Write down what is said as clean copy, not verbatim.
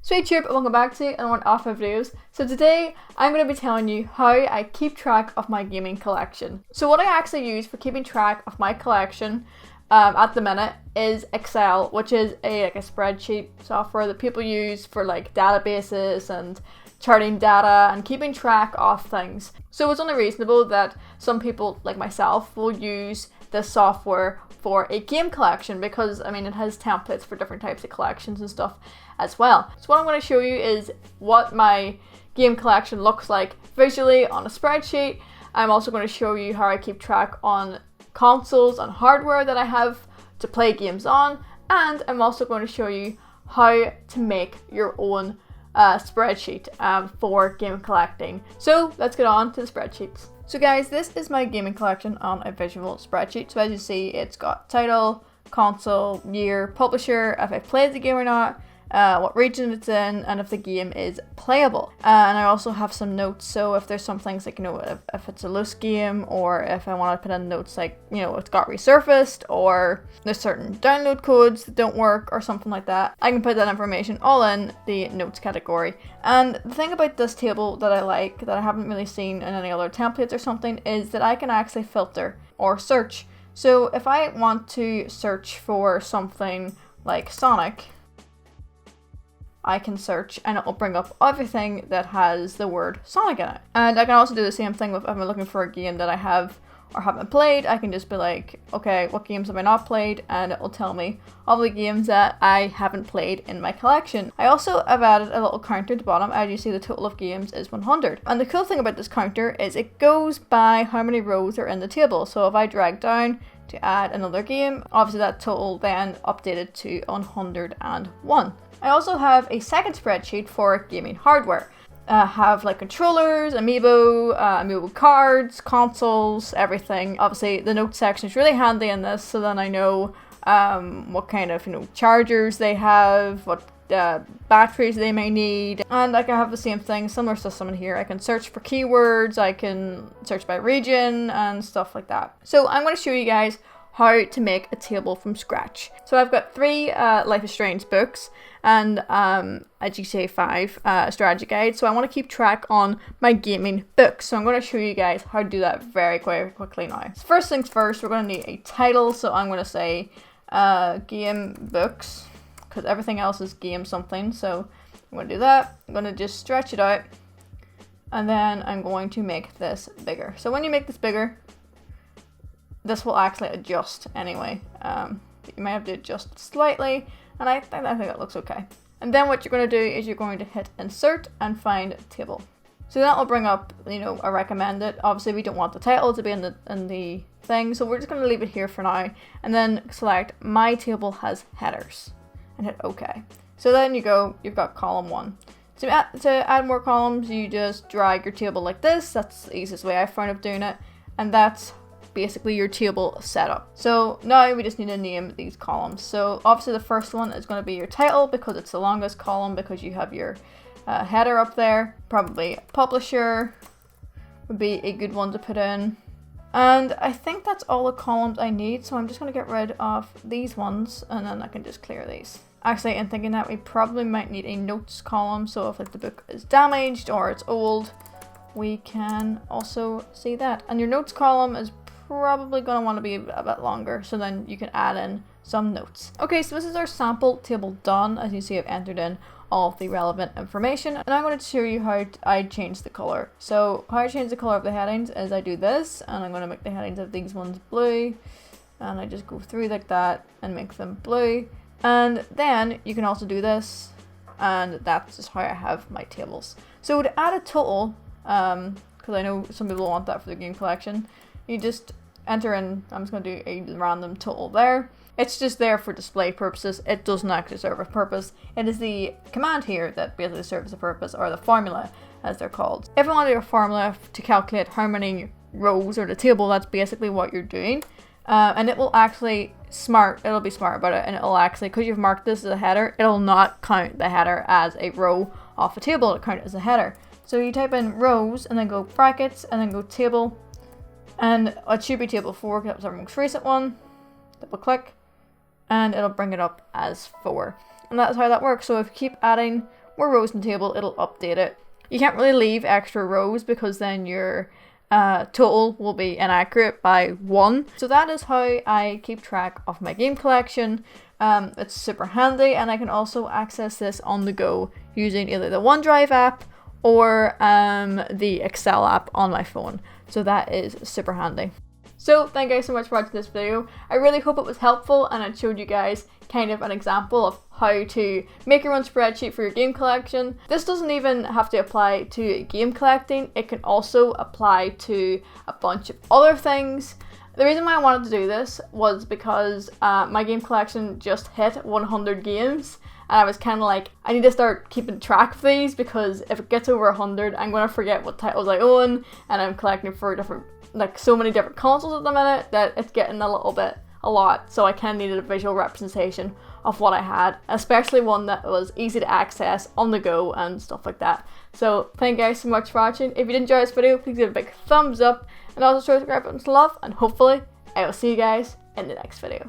Sweet YouTube, and welcome back to another one of my videos. So today I'm going to be telling you how I keep track of my gaming collection. So what I actually use for keeping track of my collection at the minute is Excel, which is a spreadsheet software that people use for like databases and charting data and keeping track of things. So it's only reasonable that some people like myself will use this software for a game collection because I mean it has templates for different types of collections and stuff as well. So what I'm going to show you is what my game collection looks like visually on a spreadsheet. I'm also going to show you how I keep track on consoles and hardware that I have to play games on, and I'm also going to show you how to make your own spreadsheet for game collecting. So let's get on to the spreadsheets. So guys, this is my gaming collection on a visual spreadsheet. So as you see, it's got title, console, year, publisher, if I played the game or not, what region it's in, and if the game is playable. And I also have some notes, so if there's some things like, if it's a loose game, or if I want to put in notes like, it's got resurfaced, or there's certain download codes that don't work, or something like that, I can put that information all in the notes category. And the thing about this table that I like, that I haven't really seen in any other templates or something, is that I can actually filter or search. So if I want to search for something like Sonic, I can search and it will bring up everything that has the word Sonic in it. And I can also do the same thing with if I'm looking for a game that I have or haven't played. I can just be like, okay, what games have I not played? And it will tell me all the games that I haven't played in my collection. I also have added a little counter at the bottom. As you see, the total of games is 100. And the cool thing about this counter is it goes by how many rows are in the table. So if I drag down to add another game, obviously that total then updated to 101. I also have a second spreadsheet for gaming hardware. I have like controllers, amiibo cards, consoles, everything. Obviously the notes section is really handy in this, so then I know what kind of chargers they have, what batteries they may need, and I can have the same thing, similar system in here. I can search for keywords, I can search by region and stuff like that. So I'm going to show you guys how to make a table from scratch. So I've got 3 Life is Strange books and a GTA 5 strategy guide. So I want to keep track on my gaming books. So I'm going to show you guys how to do that very quickly now. So first things first, we're going to need a title. So I'm going to say game books, because everything else is game something. So I'm going to do that. I'm going to just stretch it out, and then I'm going to make this bigger. So when you make this bigger, this will actually adjust anyway. You might have to adjust it slightly, and I think that looks okay. And then what you're going to do is you're going to hit insert and find table. So that will bring up, a recommended. Obviously we don't want the title to be in the thing, so we're just going to leave it here for now, and then select my table has headers and hit OK. So then you've got column 1. To add more columns, you just drag your table like this. That's the easiest way I found of doing it, and that's basically your table setup. So now we just need to name these columns. So obviously the first one is going to be your title, because it's the longest column, because you have your header up there. Probably publisher would be a good one to put in. And I think that's all the columns I need, so I'm just going to get rid of these ones, and then I can just clear these. Actually, in thinking that, we probably might need a notes column, so if like the book is damaged or it's old, we can also see that. And your notes column is probably going to want to be a bit longer, so then you can add in some notes. Okay, so this is our sample table done. As you see, I've entered in all of the relevant information, and I'm going to show you how I change the color. So how I change the color of the headings is I do this, and I'm going to make the headings of these ones blue, and I just go through like that and make them blue. And then you can also do this, and that's just how I have my tables. So to add a total, because I know some people want that for the game collection, you just enter in, I'm just going to do a random total there. It's just there for display purposes. It doesn't actually serve a purpose. It is the command here that basically serves a purpose, or the formula as they're called. If you want to do a formula to calculate how many rows are the table, that's basically what you're doing. And it will actually it'll be smart about it, and it'll actually, because you've marked this as a header, it'll not count the header as a row off a table, it'll count it as a header. So you type in rows and then go brackets and then go table, and it should be table 4 because that was our most recent one. Double click and it'll bring it up as 4, and that's how that works. So if you keep adding more rows in the table, it'll update it. You can't really leave extra rows because then your total will be inaccurate by 1. So that is how I keep track of my game collection. It's super handy, and I can also access this on the go using either the OneDrive app or the Excel app on my phone. So that is super handy. So thank you guys so much for watching this video. I really hope it was helpful and it showed you guys kind of an example of how to make your own spreadsheet for your game collection. This doesn't even have to apply to game collecting. It can also apply to a bunch of other things. The reason why I wanted to do this was because my game collection just hit 100 games. And I was kind of like, I need to start keeping track of these, because if it gets over 100, I'm going to forget what titles I own, and I'm collecting for different, like, so many different consoles at the minute that it's getting a lot. So I kind of needed a visual representation of what I had, especially one that was easy to access on the go and stuff like that. So thank you guys so much for watching. If you did enjoy this video, please give it a big thumbs up, and also show the subscribe button to love, and hopefully I will see you guys in the next video.